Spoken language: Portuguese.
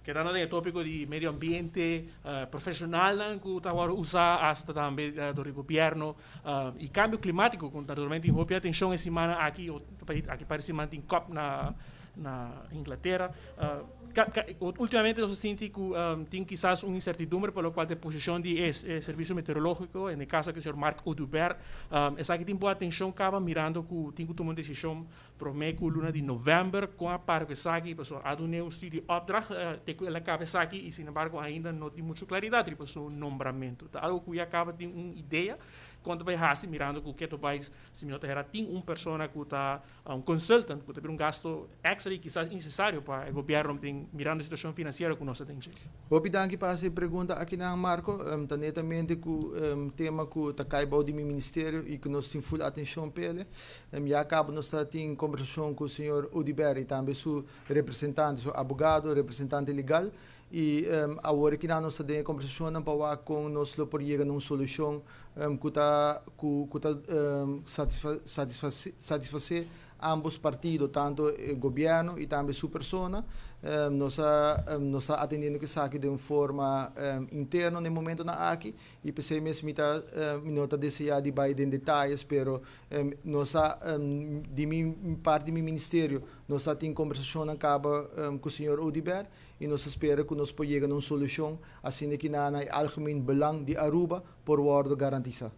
que está no tópico de medio ambiente profissional que está agora usar hasta também do governo e cambio climático que naturalmente em atenção essa semana aqui parece manter COP na Inglaterra. Ultimamente nós sentimos que tem quizás uma incertidumbre pelo qual a posição de serviço meteorológico, no caso que o senhor Mark Audubert, essa que tem boa atenção, acaba mirando que tem que tomar uma decisão para o mês luna de novembro, com a par que aqui, pessoal, há um estudo opdracht, ela acaba aqui e, sin embargo, ainda não tem muita claridade para o nombramento. Algo que acaba de uma ideia, quando vai assim mirando que o que país se minota era tem uma pessoa que está consultant que tem gasto extra e quizás necessário para o governo mirando a situação financeira que nós temos. Obrigado para essa pergunta aqui na Marco, netamente que o tema que está caindo do ministério e que nós temos full atenção para ele. Já acaba nós temos conversação com o senhor Audubert e também seu representante, seu advogado, representante legal. E agora que nós temos conversação para com nós por chegar a uma solução que satisfazer ambos partidos, tanto o governo e também sua pessoa. Nós estamos atendendo que saque de uma forma interna no momento na aqui e pensei mesmo que desejar de vai em detalhes, pero nós de minha parte do ministério nós temos conversação acaba com o senhor Audubert e nós esperamos que nós possamos chegar a uma solução assim que na algemeen belang de Aruba por worden garantisa.